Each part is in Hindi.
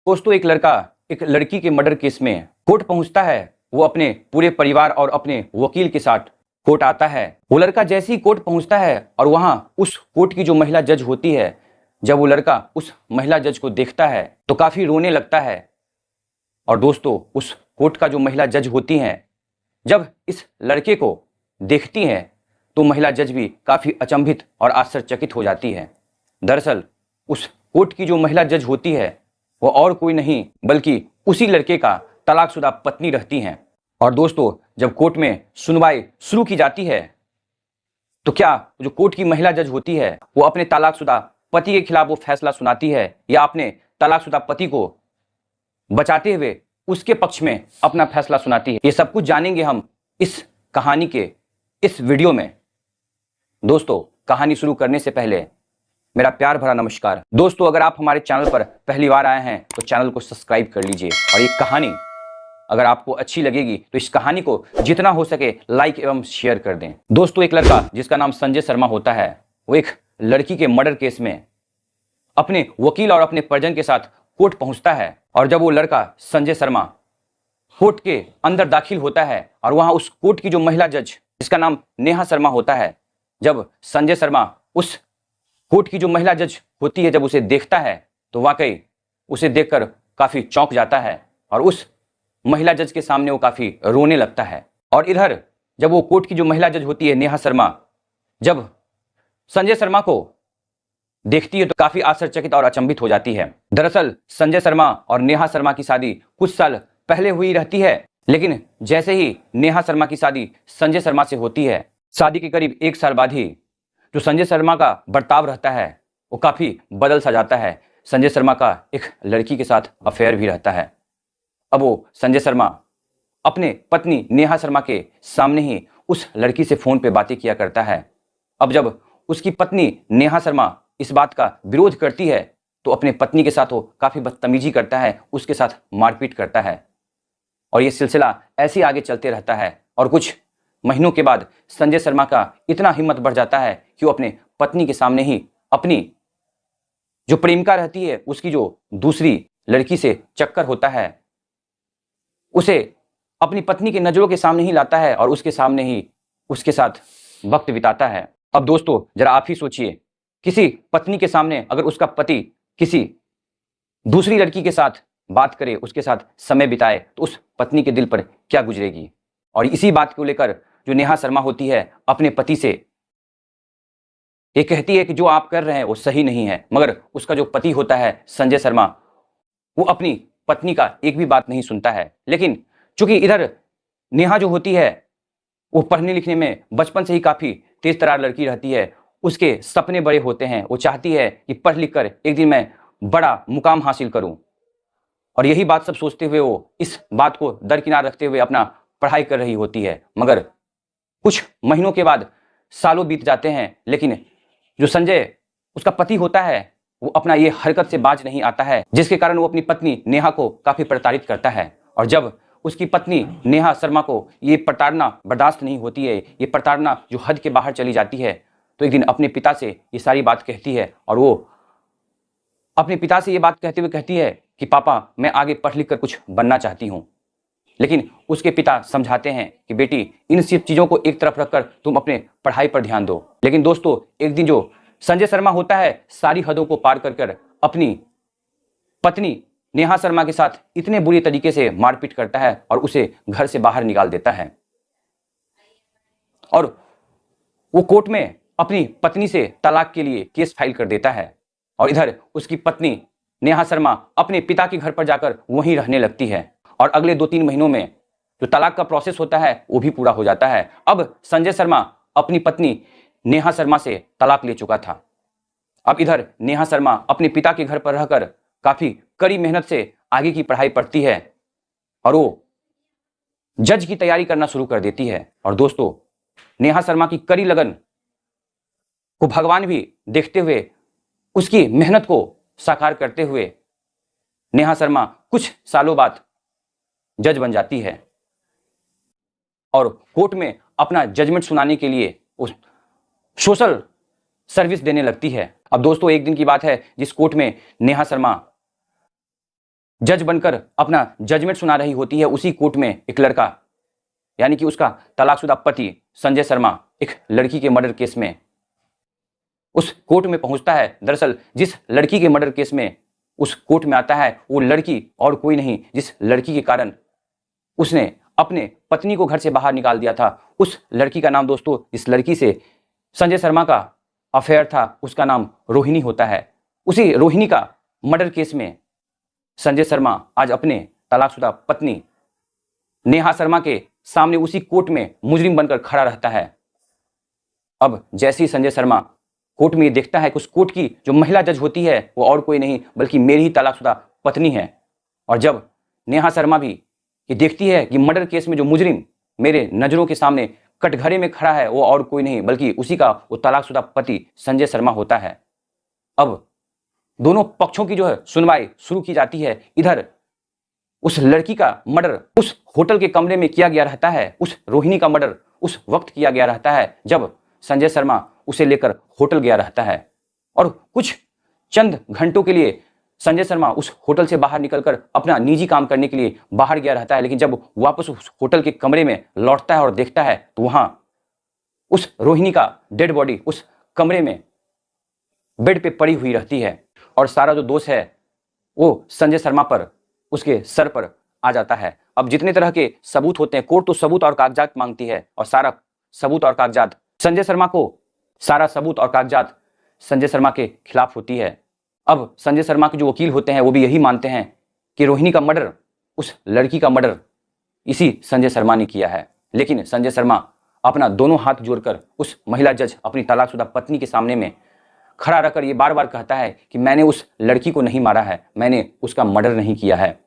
दोस्तों एक लड़का एक लड़की के मर्डर केस में कोर्ट पहुंचता है। वो अपने पूरे परिवार और अपने वकील के साथ कोर्ट आता है। वो लड़का जैसे ही कोर्ट पहुंचता है और वहां उस कोर्ट की जो महिला जज होती है, जब वो लड़का उस महिला जज को देखता है तो काफी रोने लगता है। और दोस्तों उस कोर्ट का जो महिला जज होती हैं, जब इस लड़के को देखती हैं तो महिला जज भी काफी अचंभित और आश्चर्यचकित हो जाती है। दरअसल उस कोर्ट की जो महिला जज होती है वो और कोई नहीं बल्कि उसी लड़के का तलाकशुदा पत्नी रहती हैं। और दोस्तों जब कोर्ट में सुनवाई शुरू की जाती है तो क्या जो कोर्ट की महिला जज होती है वो अपने तलाकशुदा पति के खिलाफ वो फैसला सुनाती है या अपने तलाकशुदा पति को बचाते हुए उसके पक्ष में अपना फैसला सुनाती है, ये सब कुछ जानेंगे हम इस कहानी के इस वीडियो में। दोस्तों कहानी शुरू करने से पहले मेरा प्यार भरा नमस्कार। दोस्तों अगर आप हमारे चैनल पर पहली बार आए हैं तो चैनल को सब्सक्राइब कर लीजिए और ये कहानी अगर आपको अच्छी लगेगी तो इस कहानी को जितना हो सके लाइक एवं शेयर कर दें। दोस्तों एक लड़का जिसका नाम संजय शर्मा होता है, वो एक लड़की के मर्डर केस में अपने वकील और अपने परिजन के साथ कोर्ट पहुंचता है। और जब वो लड़का संजय शर्मा कोर्ट के अंदर दाखिल होता है और वहां उस कोर्ट की जो महिला जज जिसका नाम नेहा शर्मा होता है, जब संजय शर्मा उस कोर्ट की जो महिला जज होती है जब उसे देखता है तो वाकई उसे देखकर काफी चौंक जाता है और उस महिला जज के सामने वो काफी रोने लगता है। और इधर जब वो कोर्ट की जो महिला जज होती है नेहा शर्मा, जब संजय शर्मा को देखती है तो काफी आश्चर्यचकित और अचंभित हो जाती है। दरअसल संजय शर्मा और नेहा शर्मा की शादी कुछ साल पहले हुई रहती है, लेकिन जैसे ही नेहा शर्मा की शादी संजय शर्मा से होती है, शादी के करीब 1 साल बाद ही जो संजय शर्मा का बर्ताव रहता है वो काफी बदल सा जाता है। संजय शर्मा का एक लड़की के साथ अफेयर भी रहता है। अब वो संजय शर्मा अपने पत्नी नेहा शर्मा के सामने ही उस लड़की से फोन पे बातें किया करता है। अब जब उसकी पत्नी नेहा शर्मा इस बात का विरोध करती है तो अपने पत्नी के साथ वो काफी बदतमीजी करता है, उसके साथ मारपीट करता है और ये सिलसिला ऐसे आगे चलते रहता है। और कुछ महीनों के बाद संजय शर्मा का इतना हिम्मत बढ़ जाता है कि वो अपने पत्नी के सामने ही अपनी जो प्रेमिका रहती है उसकी जो दूसरी लड़की से चक्कर होता है उसे अपनी पत्नी की नजरों के सामने ही लाता है और उसके सामने ही उसके साथ वक्त बिताता है। अब दोस्तों जरा आप ही सोचिए, किसी पत्नी के सामने अगर उसका पति किसी दूसरी लड़की के साथ बात करे, उसके साथ समय बिताए, तो उस पत्नी के दिल पर क्या गुजरेगी। और इसी बात को लेकर जो नेहा शर्मा होती है अपने पति से ये कहती है कि जो आप कर रहे हैं वो सही नहीं है, मगर उसका जो पति होता है संजय शर्मा वो अपनी पत्नी का एक भी बात नहीं सुनता है। लेकिन चूंकि इधर नेहा जो होती है वो पढ़ने लिखने में बचपन से ही काफी तेज तरार लड़की रहती है, उसके सपने बड़े होते हैं, वो चाहती है कि पढ़ लिख कर एक दिन मैं बड़ा मुकाम हासिल करूं। और यही बात सब सोचते हुए वो इस बात को दरकिनार रखते हुए अपना पढ़ाई कर रही होती है। मगर कुछ महीनों के बाद सालों बीत जाते हैं, लेकिन जो संजय उसका पति होता है वो अपना ये हरकत से बाज नहीं आता है, जिसके कारण वो अपनी पत्नी नेहा को काफी प्रताड़ित करता है। और जब उसकी पत्नी नेहा शर्मा को ये प्रताड़ना बर्दाश्त नहीं होती है, ये प्रताड़ना जो हद के बाहर चली जाती है, तो एक दिन अपने पिता से ये सारी बात कहती है। और वो अपने पिता से ये बात कहते हुए कहती है कि पापा मैं आगे पढ़ लिख कर कुछ बनना चाहती हूँ। लेकिन उसके पिता समझाते हैं कि बेटी इन सब चीज़ों को एक तरफ रखकर तुम अपने पढ़ाई पर ध्यान दो। लेकिन दोस्तों एक दिन जो संजय शर्मा होता है सारी हदों को पार कर अपनी पत्नी नेहा शर्मा के साथ इतने बुरी तरीके से मारपीट करता है और उसे घर से बाहर निकाल देता है। और वो कोर्ट में अपनी पत्नी से तलाक के लिए केस फाइल कर देता है। और इधर उसकी पत्नी नेहा शर्मा अपने पिता के घर पर जाकर वहीं रहने लगती है। और अगले 2-3 महीनों में जो तलाक का प्रोसेस होता है वो भी पूरा हो जाता है। अब संजय शर्मा अपनी पत्नी नेहा शर्मा से तलाक ले चुका था। अब इधर नेहा शर्मा अपने पिता के घर पर रहकर काफी कड़ी मेहनत से आगे की पढ़ाई पढ़ती है और वो जज की तैयारी करना शुरू कर देती है। और दोस्तों नेहा शर्मा की कड़ी लगन को भगवान भी देखते हुए उसकी मेहनत को साकार करते हुए नेहा शर्मा कुछ सालों बाद जज बन जाती है और कोर्ट में अपना जजमेंट सुनाने के लिए उस सोशल सर्विस देने लगती है। अब दोस्तों एक दिन की बात है जिस कोर्ट में नेहा शर्मा जज बनकर अपना जजमेंट सुना रही होती है, उसी कोर्ट में एक लड़का, यानी कि उसका तलाकशुदा पति संजय शर्मा, एक लड़की के मर्डर केस में उस कोर्ट में पहुंचता है। दरअसल जिस लड़की के मर्डर केस में उस कोर्ट में आता है, वो लड़की और कोई नहीं, जिस लड़की के कारण उसने अपने पत्नी को घर से बाहर निकाल दिया था। उस लड़की का नाम दोस्तों, इस लड़की से संजय शर्मा का अफेयर था, उसका नाम रोहिणी होता है। उसी रोहिणी का मर्डर केस में संजय शर्मा आज अपने तलाकशुदा पत्नी नेहा शर्मा के सामने उसी कोर्ट में मुजरिम बनकर खड़ा रहता है। अब जैसे ही संजय शर्मा कोर्ट में ये देखता है कि उस कोर्ट की जो महिला जज होती है वो और कोई नहीं बल्कि मेरी ही तलाकशुदा पत्नी है, और जब नेहा शर्मा भी ये देखती है कि मर्डर केस में जो मुजरिम मेरे नज़रों के सामने कटघरे में खड़ा है वो और कोई नहीं बल्कि उसी का वो तलाकशुदा पति संजय शर्मा होता है। अब दोनों पक्षों की जो है सुनवाई शुरू की जाती है। इधर उस लड़की का मर्डर उस होटल के कमरे में किया गया रहता है, उस रोहिणी का मर्डर उस वक्त किया गया रहता है जब संजय शर्मा उसे लेकर होटल गया रहता है, और कुछ चंद घंटों के लिए संजय शर्मा उस होटल से बाहर निकलकर अपना निजी काम करने के लिए बाहर गया रहता है। लेकिन जब वापस उस होटल के कमरे में लौटता है और देखता है तो वहां उस रोहिणी का डेड बॉडी उस कमरे में बेड पे पड़ी हुई रहती है, और सारा जो दोष है वो संजय शर्मा पर, उसके सर पर आ जाता है। अब जितने तरह के सबूत होते हैं, कोर्ट तो सबूत और कागजात मांगती है, और सारा सबूत और कागजात संजय शर्मा को, सारा सबूत और कागजात संजय शर्मा के खिलाफ होती है। अब संजय शर्मा के जो वकील होते हैं वो भी यही मानते हैं कि रोहिणी का मर्डर, उस लड़की का मर्डर इसी संजय शर्मा ने किया है। लेकिन संजय शर्मा अपना दोनों हाथ जोड़कर उस महिला जज, अपनी तलाकशुदा पत्नी के सामने में खड़ा रहकर ये बार बार कहता है कि मैंने उस लड़की को नहीं मारा है, मैंने उसका मर्डर नहीं किया है,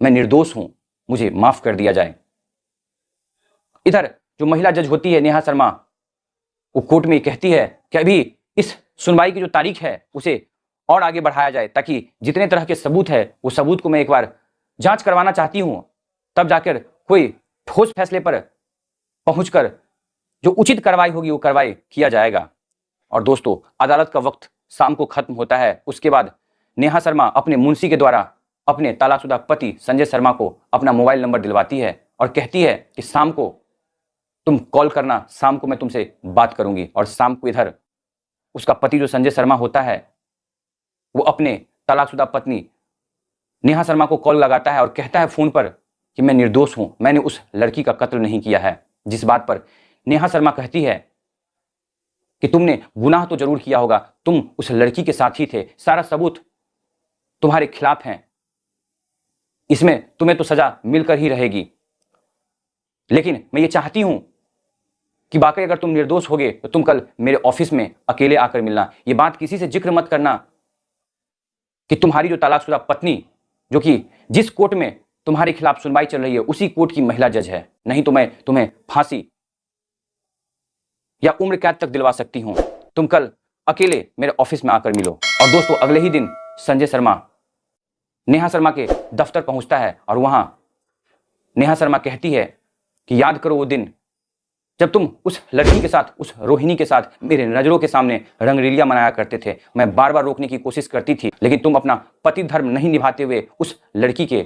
मैं निर्दोष हूं, मुझे माफ कर दिया जाए। इधर जो महिला जज होती है नेहा शर्मा, वो कोर्ट में कहती है कि अभी इस सुनवाई की जो तारीख है उसे और आगे बढ़ाया जाए, ताकि जितने तरह के सबूत है वो सबूत को मैं एक बार जांच करवाना चाहती हूं, तब जाकर कोई ठोस फैसले पर पहुंचकर जो उचित कार्रवाई होगी वो कार्रवाई किया जाएगा। और दोस्तों, अदालत का वक्त शाम को खत्म होता है। उसके बाद नेहा शर्मा अपने मुंशी के द्वारा अपने तलाकशुदा पति संजय शर्मा को अपना मोबाइल नंबर दिलवाती है और कहती है कि शाम को तुम कॉल करना, शाम को मैं तुमसे बात करूंगी। और शाम को इधर उसका पति जो संजय शर्मा होता है वो अपने तलाकशुदा पत्नी नेहा शर्मा को कॉल लगाता है और कहता है फोन पर कि मैं निर्दोष हूं, मैंने उस लड़की का कत्ल नहीं किया है। जिस बात पर नेहा शर्मा कहती है कि तुमने गुनाह तो जरूर किया होगा, तुम उस लड़की के साथ ही थे, सारा सबूत तुम्हारे खिलाफ हैं, इसमें तुम्हें तो सजा मिलकर ही रहेगी। लेकिन मैं ये चाहती हूं कि वाकई अगर तुम निर्दोष होगे तो तुम कल मेरे ऑफिस में अकेले आकर मिलना। ये बात किसी से जिक्र मत करना कि तुम्हारी जो तलाकशुदा पत्नी, जो कि जिस कोर्ट में तुम्हारे खिलाफ सुनवाई चल रही है उसी कोर्ट की महिला जज है, नहीं तो मैं तुम्हें फांसी या उम्र कैद तक दिलवा सकती हूं। तुम कल अकेले मेरे ऑफिस में आकर मिलो। और दोस्तों, अगले ही दिन संजय शर्मा नेहा शर्मा के दफ्तर पहुंचता है और वहां नेहा शर्मा कहती है कि याद करो वो दिन जब तुम उस लड़की के साथ, उस रोहिणी के साथ मेरे नजरों के सामने रंगलीला मनाया करते थे। मैं बार बार रोकने की कोशिश करती थी, लेकिन तुम अपना पति धर्म नहीं निभाते हुए उस लड़की के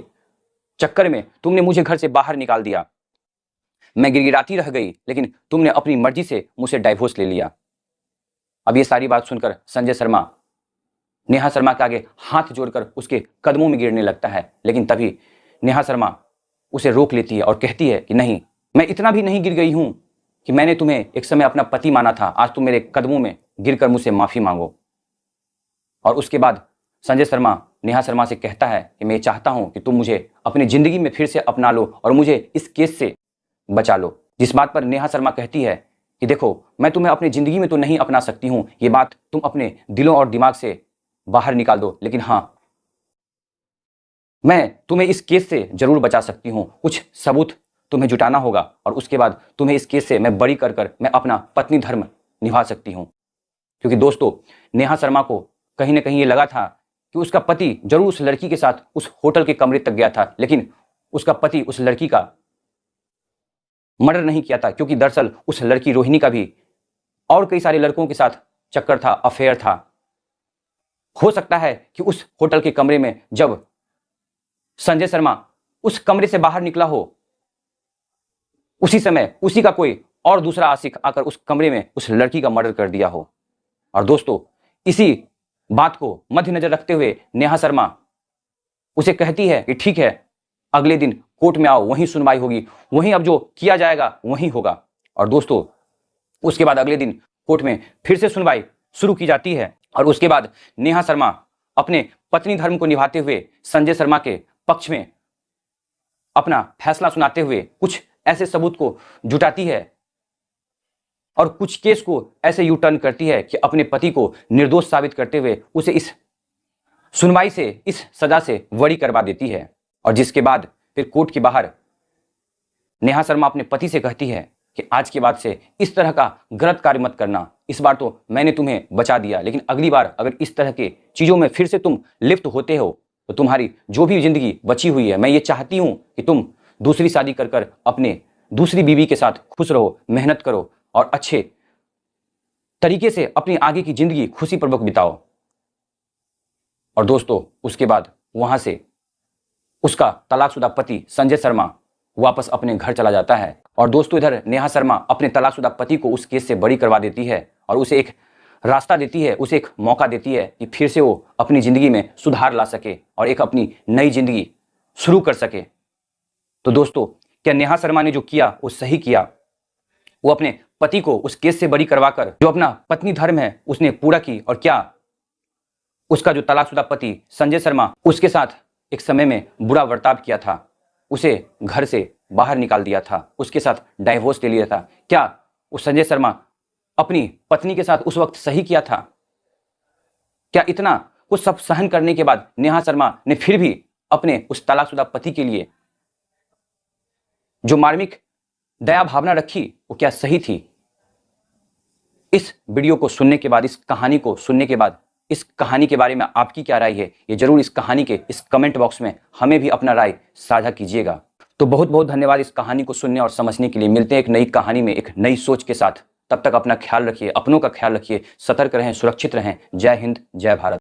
चक्कर में तुमने मुझे घर से बाहर निकाल दिया। मैं गिड़गिड़ाती रह गई, लेकिन तुमने अपनी मर्जी से मुझसे डाइवोर्स ले लिया। अब ये सारी बात सुनकर संजय शर्मा नेहा शर्मा के आगे हाथ जोड़कर उसके कदमों में गिरने लगता है, लेकिन तभी नेहा शर्मा उसे रोक लेती है और कहती है कि नहीं, मैं इतना भी नहीं गिर गई हूं कि मैंने तुम्हें एक समय अपना पति माना था, आज तुम मेरे कदमों में गिरकर मुझसे माफी मांगो। और उसके बाद संजय शर्मा नेहा शर्मा से कहता है कि मैं चाहता हूं कि तुम मुझे अपनी जिंदगी में फिर से अपना लो और मुझे इस केस से बचा लो। जिस बात पर नेहा शर्मा कहती है कि देखो, मैं तुम्हें अपनी जिंदगी में तो नहीं अपना सकती हूं, ये बात तुम अपने दिलों और दिमाग से बाहर निकाल दो, लेकिन हां, मैं तुम्हें इस केस से जरूर बचा सकती हूं। कुछ सबूत तुम्हें जुटाना होगा और उसके बाद तुम्हें इस केस से मैं बरी कर मैं अपना पत्नी धर्म निभा सकती हूं। क्योंकि दोस्तों, नेहा शर्मा को कहीं ना कहीं ये लगा था कि उसका पति जरूर उस लड़की के साथ उस होटल के कमरे तक गया था, लेकिन उसका पति उस लड़की का मर्डर नहीं किया था, क्योंकि दरअसल उस लड़की रोहिणी का भी और कई सारे लड़कों के साथ चक्कर था, अफेयर था। हो सकता है कि उस होटल के कमरे में जब संजय शर्मा उस कमरे से बाहर निकला हो, उसी समय उसी का कोई और दूसरा आशिक आकर उस कमरे में उस लड़की का मर्डर कर दिया हो। और दोस्तों, इसी बात को मद्देनजर रखते हुए नेहा शर्मा उसे कहती है कि ठीक है, अगले दिन कोर्ट में आओ, वहीं सुनवाई होगी, वहीं अब जो किया जाएगा वहीं होगा। और दोस्तों, उसके बाद अगले दिन कोर्ट में फिर से सुनवाई शुरू की जाती है और उसके बाद नेहा शर्मा अपने पत्नी धर्म को निभाते हुए संजय शर्मा के पक्ष में अपना फैसला सुनाते हुए कुछ ऐसे सबूत को जुटाती है और कुछ केस को ऐसे यू टर्न करती है कि अपने पति को निर्दोष साबित करते हुए उसे इस सुनवाई से, इस सजा से बरी करवा देती है। और जिसके बाद फिर कोर्ट के बाहर नेहा शर्मा अपने पति से कहती है कि आज के बाद से इस तरह का गलत कार्य मत करना। इस बार तो मैंने तुम्हें बचा दिया, लेकिन अगली बार अगर इस तरह के चीज़ों में फिर से तुम लिप्त होते हो तो तुम्हारी जो भी जिंदगी बची हुई है, मैं ये चाहती हूँ कि तुम दूसरी शादी कर कर अपने दूसरी बीवी के साथ खुश रहो, मेहनत करो और अच्छे तरीके से अपनी आगे की जिंदगी खुशीपूर्वक बिताओ। और दोस्तों, उसके बाद वहां से उसका तलाकशुदा पति संजय शर्मा वापस अपने घर चला जाता है। और दोस्तों, इधर नेहा शर्मा अपने तलाकशुदा पति को उस केस से बरी करवा देती है और उसे एक रास्ता देती है, उसे एक मौका देती है कि फिर से वो अपनी ज़िंदगी में सुधार ला सके और एक अपनी नई ज़िंदगी शुरू कर सके। तो दोस्तों, क्या नेहा शर्मा ने जो किया वो सही किया? वो अपने पति को उस केस से बरी करवाकर जो अपना पत्नी धर्म है उसने पूरा की, और क्या उसका जो तलाकशुदा पति संजय शर्मा उसके साथ एक समय में बुरा बर्ताव किया था, उसे घर से बाहर निकाल दिया था, उसके साथ डाइवोर्स ले लिया था, क्या उस संजय शर्मा अपनी पत्नी के साथ उस वक्त सही किया था? क्या इतना कुछ सब सहन करने के बाद नेहा शर्मा ने फिर भी अपने उस तलाकशुदा पति के लिए जो मार्मिक दया भावना रखी वो क्या सही थी? इस वीडियो को सुनने के बाद, इस कहानी को सुनने के बाद, इस कहानी के बारे में आपकी क्या राय है, ये जरूर इस कहानी के इस कमेंट बॉक्स में हमें भी अपना राय साझा कीजिएगा। तो बहुत बहुत धन्यवाद इस कहानी को सुनने और समझने के लिए। मिलते हैं एक नई कहानी में एक नई सोच के साथ। तब तक अपना ख्याल रखिए, अपनों का ख्याल रखिए, सतर्क रहें, सुरक्षित रहें। जय हिंद, जय भारत।